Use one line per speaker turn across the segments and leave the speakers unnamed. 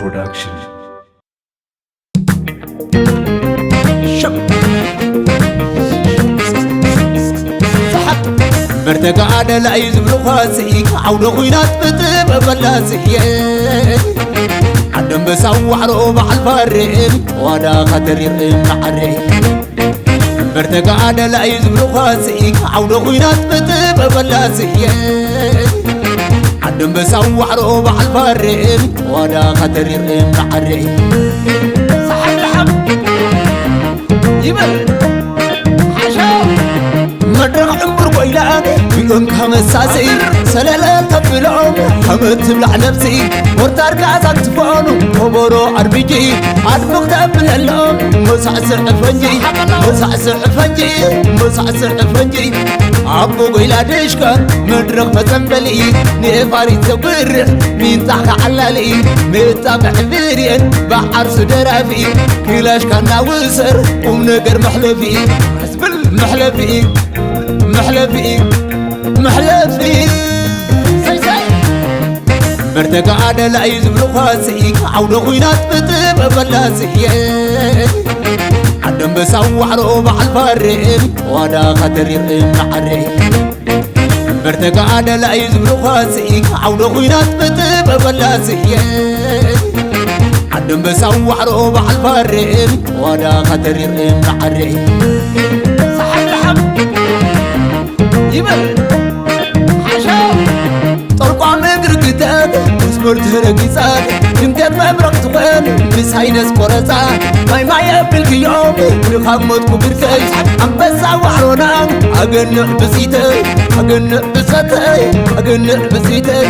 Production.
برتقع على العيز بلغاسي عودو خينات بطب بلاسي عدم بسوح روبع الفرين وانا خطر يرقم معري برتقع على العيز بلغاسي عودو خينات بطب بلاسي عدم بسوح روبع الفرين وانا خطر يرقم معري صحب الحق يبل مدرق عمر ويلان بيقوم كمساسي سلالة تبلعهم حمد تبلع نفسي ورتار كاسك تفانو وبرو عربيجي عدبق تبلعهم مسعسر عفنجي مسعسر عفنجي مسعسر عفنجي عبو قيلا ديشكا مدرق مزنبلي نفاري تبرع مين تحك علالي متابع فيرين بحر سدرافي كلاش كان ناوسر ومنقر محلفي حسب المحلفي محلفي برتقع على العيز بلغاسي عودو خينات بطب بلاسي عدم بسوح روبع الفرين وانا خطر يرقم معري برتقع على العيز بلغاسي عودو خينات بطب بلاسي عدم بسوح روبع الفرين وانا خطر يرقم معري صحب الحق يبل حشاو طرقع مقر قتاد اسمرت هرقيساد يمكن مبرق تقن بس هينس قرصا ما يقبلك يوم يخمتكو بركي عم بسا وحرونا اقنع بسيتي اقنع بسيتي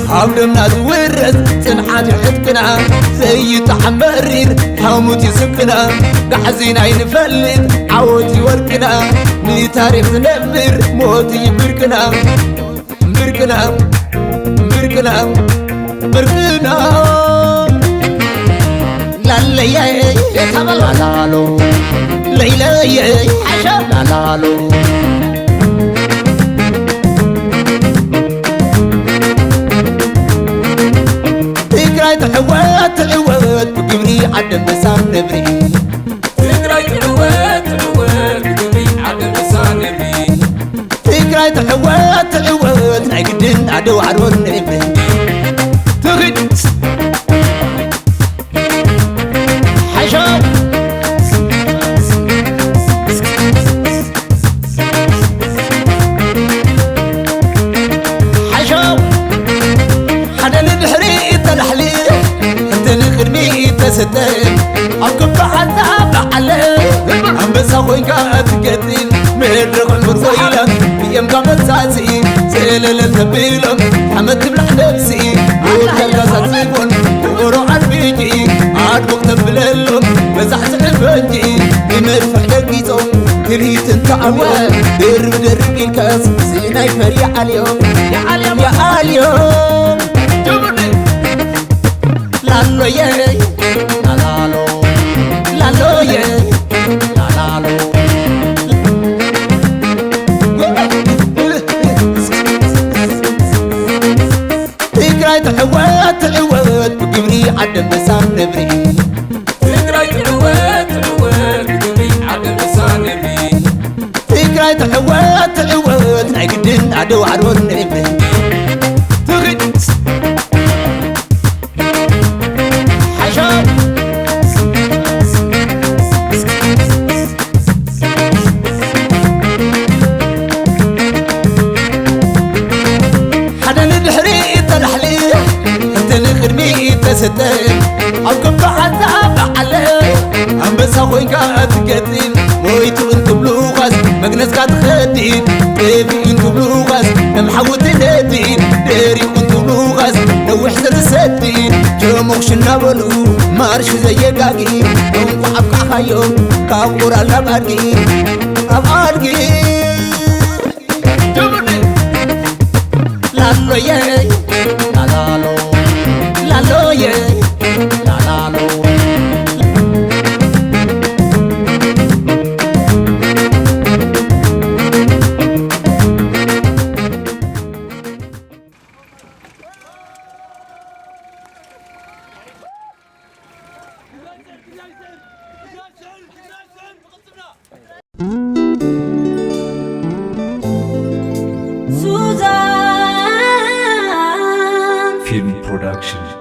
حاولنا زورز سنحات حتكنا زي تحمرير حاموت يسكنا قحزين عين فلت عوتي وركنا من تاريخ نبر موتي بركنا لالي يتبل لالو ليلي حشا لالو تقراي تحوات بقبري عدم بسام نبري
تقراي تحوات بقبري عدم بسام نبري
تقراي تحوات نعقدن عدو عرون نبري تغد حشا حدا البحري تلحلي انت الخرمي تستين اقف حتى بعلي عم بسوي كاتكتين مدرق المرسيلة بيم كامل ساسي سيلة التبيلم حمد تبلع نفسي وكالكاسات سيكون ورو عربيجي عاد وقت بللم مسحت الفنجي بمدفع دقيتهم كريت انت عميان درب الكاس سيناي فريع اليوم يا اليوم جبرني لالو ياي لالو ياي لالو تقراي تحوات بقبري عدم بسام نبري
تقراي تحوات بقبري عدم بسام نبري
تقراي تحوات نعقدن عدو عرون نبري تغد حشا حدا البحري تلحلي انت الخرمي تستين اقف حتى بعلي عم بسوي كاتكتين مويتو انتو بلوغاس مقنس كاتخدين كيفي انتو بلوغاس محوت الهدين ديري انتو بلوغاس لو حزر السدين جموخش النابلو مارش زي قاقين يوم قعب خيوم كاقور النبارقين أبارقين جبرني لالو ياي لالو ياي لالو
Suzanne
Film Production.